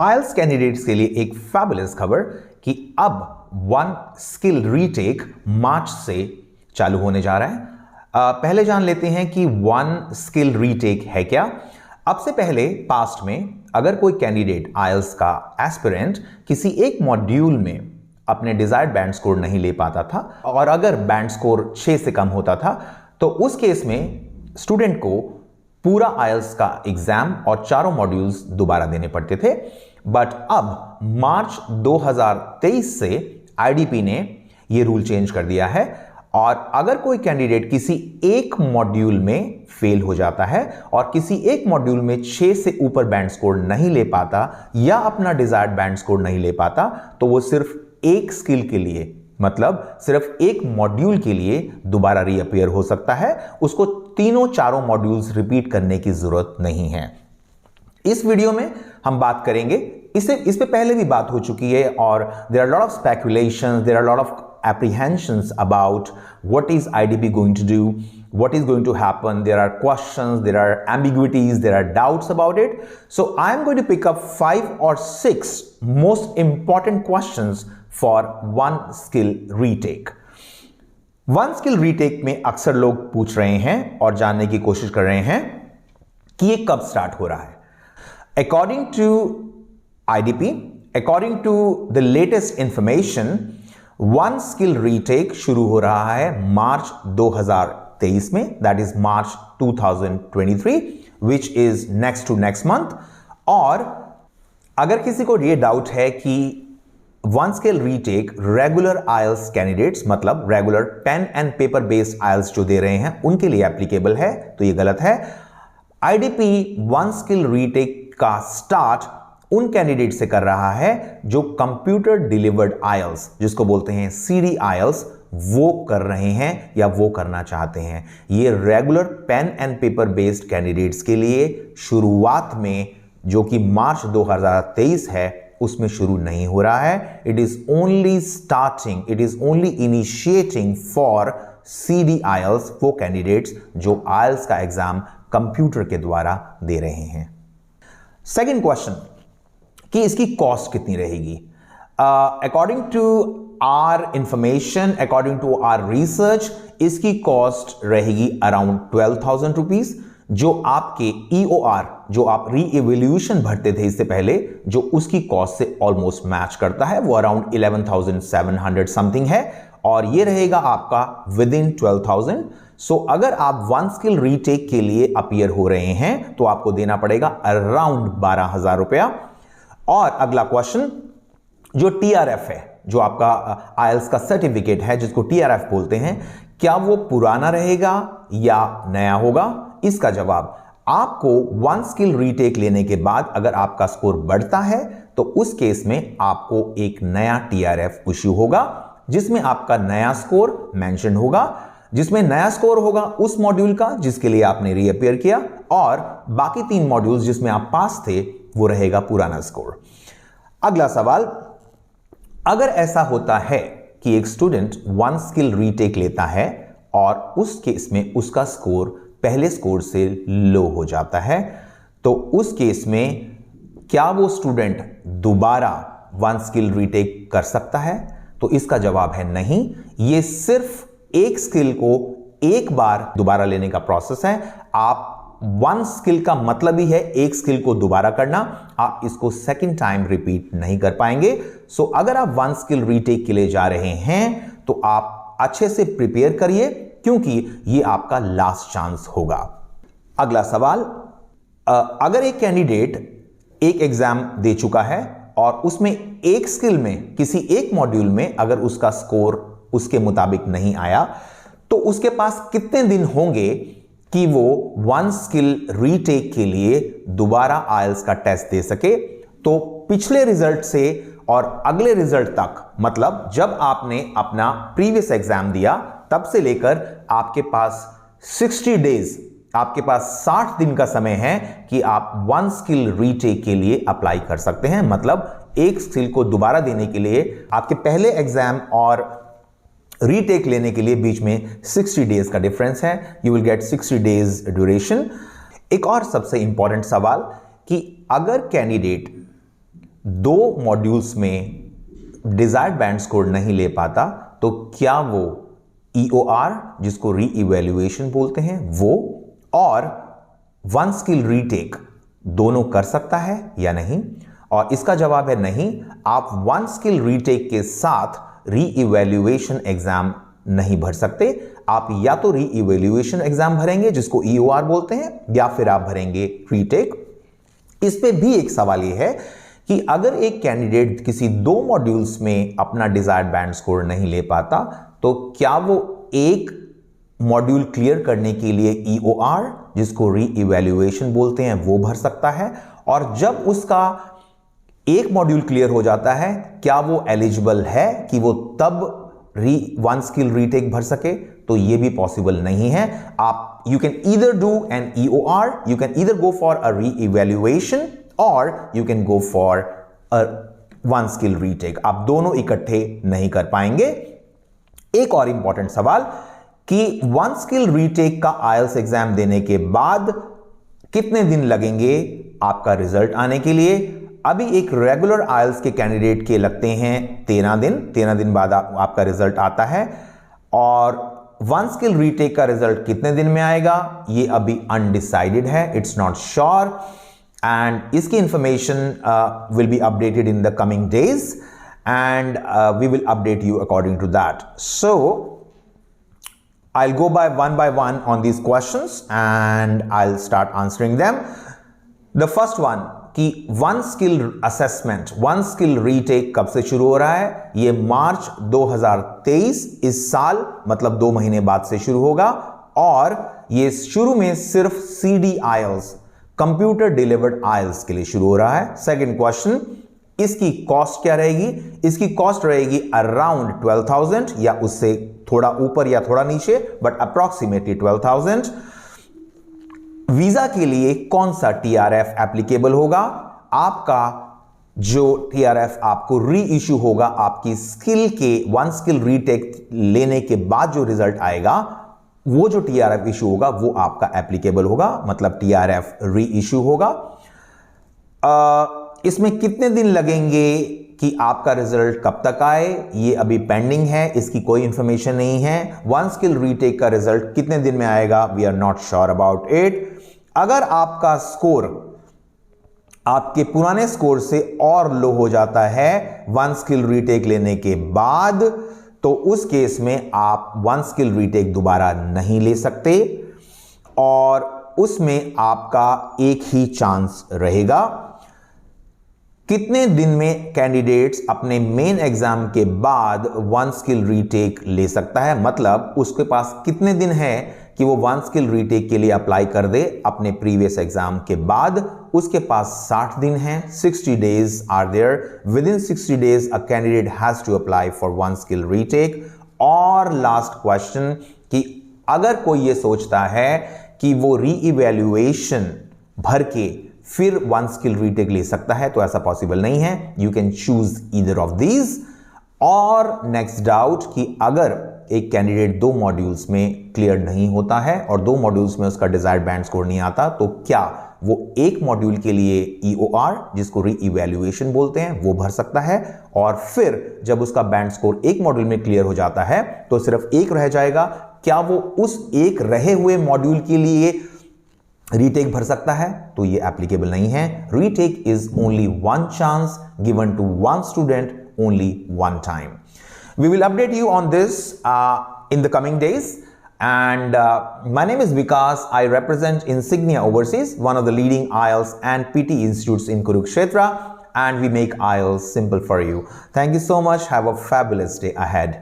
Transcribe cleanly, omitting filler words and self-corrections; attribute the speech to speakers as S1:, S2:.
S1: आइल्स candidates के लिए एक फैबुलस खबर कि अब वन स्किल रीटेक मार्च से चालू होने जा रहा है। पहले जान लेते हैं कि वन स्किल रीटेक है क्या। अब से पहले पास्ट में अगर कोई कैंडिडेट आइल्स का एस्पिरेंट किसी एक मॉड्यूल में अपने डिजायर्ड बैंड स्कोर नहीं ले पाता था और अगर बैंड स्कोर 6 से कम होता था तो उस केस में स्टूडेंट को पूरा आइल्स का एग्जाम और चारों मॉड्यूल्स दोबारा देने पड़ते थे। बट अब मार्च 2023 से आईडीपी ने यह रूल चेंज कर दिया है और अगर कोई कैंडिडेट किसी एक मॉड्यूल में फेल हो जाता है और किसी एक मॉड्यूल में 6 से ऊपर बैंड स्कोर नहीं ले पाता या अपना डिजायर्ड बैंड स्कोर नहीं ले पाता तो वो सिर्फ एक स्किल के लिए मतलब सिर्फ एक मॉड्यूल के लिए दोबारा रीअपीयर हो सकता है। उसको तीनों चारों मॉड्यूल्स रिपीट करने की जरूरत नहीं है। इस वीडियो में हम बात करेंगे, इस पे पहले भी बात हो चुकी है और there are lot of speculations, there are lot of apprehensions about what is IDP going to do, what is going to happen. There are questions, there are ambiguities, there are doubts about it. So I am going to pick up 5 or 6 most important questions for one skill retake. One skill retake में अक्सर लोग पूछ रहे हैं और जानने की कोशिश कर रहे हैं कि ये कब स्टार्ट हो रहा है। According to IDP, according to the latest information, one skill retake शुरू हो रहा है मार्च 2023 में, that is March 2023 which is next to next month. और अगर किसी को ये डाउट है कि one skill retake regular IELTS candidates मतलब regular pen and paper based IELTS जो दे रहे हैं उनके लिए एप्लीकेबल है, तो ये गलत है। आईडीपी वन स्किल रीटेक का स्टार्ट उन कैंडिडेट से कर रहा है जो कंप्यूटर डिलीवर्ड आइल्स जिसको बोलते हैं सीडी आइल्स वो कर रहे हैं या वो करना चाहते हैं। ये regular pen and paper based candidates के लिए शुरुआत में जो कि मार्च 2023 है उसमें शुरू नहीं हो रहा है। It is only starting, it is only initiating for CD IELTS, वो कैंडिडेट्स जो आइल्स का एग्जाम कंप्यूटर के द्वारा दे रहे हैं। सेकेंड क्वेश्चन कि इसकी कॉस्ट कितनी रहेगी। According to our information, according to our research, इसकी कॉस्ट रहेगी अराउंड 12,000 रुपीज, जो आपके EOR जो आप री एवोल्यूशन भरते थे इससे पहले जो उसकी कॉस्ट से ऑलमोस्ट मैच करता है, वो अराउंड 11,700 समथिंग है और ये रहेगा आपका विद इन 12,000। सो अगर आप वन स्किल रीटेक के लिए अपीयर हो रहे हैं तो आपको देना पड़ेगा अराउंड 12,000 रुपया। और अगला क्वेश्चन जो TRF है, जो आपका आइल्स का सर्टिफिकेट है जिसको TRF बोलते हैं, क्या वो पुराना रहेगा या नया होगा? इसका जवाब आपको वन स्किल रीटेक लेने के बाद अगर आपका स्कोर बढ़ता है तो उस केस में आपको एक नया TRF इश्यू होगा जिसमें आपका नया स्कोर मेंशन होगा, जिसमें नया स्कोर होगा उस मॉड्यूल का जिसके लिए आपने रीअपीयर किया और बाकी 3 मॉड्यूल्स जिसमें आप पास थे वो रहेगा पुराना स्कोर। अगला सवाल, अगर ऐसा होता है कि एक स्टूडेंट वन स्किल रीटेक लेता है और उस केस में उसका स्कोर पहले स्कोर से लो हो जाता है तो उस केस में क्या वो स्टूडेंट दोबारा वन स्किल रीटेक कर सकता है? तो इसका जवाब है नहीं। ये सिर्फ एक स्किल को एक बार दोबारा लेने का प्रोसेस है। आप वन स्किल का मतलब ही है एक स्किल को दोबारा करना, आप इसको सेकंड टाइम रिपीट नहीं कर पाएंगे। सो अगर आप वन स्किल रीटेक के लिए जा रहे हैं तो आप अच्छे से प्रिपेयर करिए क्योंकि ये आपका लास्ट चांस होगा। अगला सवाल, अगर एक कैंडिडेट एक एग्जाम दे चुका है और उसमें एक स्किल में किसी एक मॉड्यूल में अगर उसका स्कोर उसके मुताबिक नहीं आया तो उसके पास कितने दिन होंगे कि वो वन स्किल रीटेक के लिए दोबारा आइल्स का टेस्ट दे सके? तो पिछले रिजल्ट से और अगले रिजल्ट तक, मतलब जब आपने अपना प्रीवियस एग्जाम दिया तब से लेकर आपके पास 60 डेज, आपके पास 60 दिन का समय है कि आप वन स्किल रीटेक के लिए अप्लाई कर सकते हैं। मतलब एक स्किल को दोबारा देने के लिए आपके पहले एग्जाम और रीटेक लेने के लिए बीच में 60 डेज का डिफरेंस है। You will get 60 days duration. एक और सबसे इंपॉर्टेंट सवाल कि अगर कैंडिडेट 2 मॉड्यूल्स में डिजायर्ड बैंड स्कोर नहीं ले पाता तो क्या वो EOR जिसको री इवैल्यूएशन बोलते हैं वो और 1 स्किल रीटेक दोनों कर सकता है या नहीं? और इसका जवाब है नहीं। आप 1 स्किल रीटेक के साथ री इवैल्यूएशन एग्जाम नहीं भर सकते। आप या तो री इवैल्यूएशन एग्जाम भरेंगे जिसको EOR बोलते हैं या फिर आप भरेंगे रीटेक। इस पे भी एक सवाल यह है कि अगर एक कैंडिडेट किसी 2 मॉड्यूल्स में अपना डिजायर्ड बैंड स्कोर नहीं ले पाता तो क्या वो एक मॉड्यूल क्लियर करने के लिए EOR जिसको री इवैल्यूएशन बोलते हैं वो भर सकता है? और जब उसका एक मॉड्यूल क्लियर हो जाता है क्या वो एलिजिबल है कि वो तब 1 स्किल रीटेक भर सके? तो ये भी पॉसिबल नहीं है। आप you can either do an EOR, you can either go for a री इवैल्यूएशन और you can go for a 1 skill retake. आप दोनों इकट्ठे नहीं कर पाएंगे। एक और इंपॉर्टेंट सवाल कि 1 स्किल रीटेक का IELTS एग्जाम देने के बाद कितने दिन लगेंगे आपका रिजल्ट आने के लिए? अभी एक रेगुलर IELTS के कैंडिडेट के लगते हैं 13 दिन बाद आपका रिजल्ट आता है। और 1 स्किल रीटेक का रिजल्ट कितने दिन में आएगा ये अभी अनडिसाइडेड है, इट्स नॉट श्योर। एंड इसकी information will be updated in the coming days and we will update you according to that. So I'll go by one on these questions and I'll start answering them. The first one कि 1 skill assessment 1 skill retake कब से शुरू हो रहा है? ये मार्च 2023 इस साल मतलब 2 महीने बाद से शुरू होगा और ये शुरू में सिर्फ CD IELTS computer delivered IELTS के लिए शुरू हो रहा है। सेकंड क्वेश्चन, इसकी कॉस्ट क्या रहेगी? इसकी कॉस्ट रहेगी अराउंड 12,000 या उससे थोड़ा ऊपर या थोड़ा नीचे बट अप्रॉक्सीमेटली 12,000। वीजा के लिए कौन सा TRF एप्लीकेबल होगा? आपका जो TRF आपको री इश्यू होगा आपकी स्किल के 1 स्किल रीटेक लेने के बाद जो रिजल्ट आएगा वो जो TRF इश्यू होगा वो आपका एप्लीकेबल होगा, मतलब TRF री इश्यू होगा। इसमें कितने दिन लगेंगे कि आपका रिजल्ट कब तक आए ये अभी पेंडिंग है, इसकी कोई इंफॉर्मेशन नहीं है। 1 स्किल रीटेक का रिजल्ट कितने दिन में आएगा we are not sure about it. अगर आपका स्कोर आपके पुराने स्कोर से और लो हो जाता है 1 स्किल रीटेक लेने के बाद तो उस केस में आप 1 स्किल रीटेक दोबारा नहीं ले सकते और उसमें आपका एक ही चांस रहेगा। कितने दिन में कैंडिडेट्स अपने मेन एग्जाम के बाद 1 स्किल रीटेक ले सकता है? मतलब उसके पास कितने दिन है कि वो 1 स्किल रीटेक के लिए अप्लाई कर दे अपने प्रीवियस एग्जाम के बाद? उसके पास 60 दिन है, 60 days are there. Within 60 days a candidate has to apply for 1 skill retake. और लास्ट क्वेश्चन कि अगर कोई ये सोचता है कि वो री इवैल्यूएशन भर के फिर 1 स्किल रीटेक ले सकता है तो ऐसा पॉसिबल नहीं है। You can choose either of these. और नेक्स्ट डाउट कि अगर एक कैंडिडेट 2 मॉड्यूल्स में क्लियर नहीं होता है और 2 मॉड्यूल्स में उसका डिजायर्ड बैंड स्कोर नहीं आता तो क्या वो एक मॉड्यूल के लिए EOR जिसको री इवैल्यूएशन बोलते हैं वो भर सकता है? और फिर जब उसका बैंड स्कोर एक मॉड्यूल में क्लियर हो जाता है तो सिर्फ एक रह जाएगा, क्या वो उस एक रहे हुए मॉड्यूल के लिए रीटेक भर सकता है? तो ये एप्लीकेबल नहीं है। Retake is only 1 chance given to 1 student only 1 time. We will update you on this in the coming days. And my name is Vikas. I represent Insignia Overseas, one of the leading IELTS and PT institutes in Kurukshetra, and we make IELTS simple for you. Thank you so much. Have a fabulous day ahead.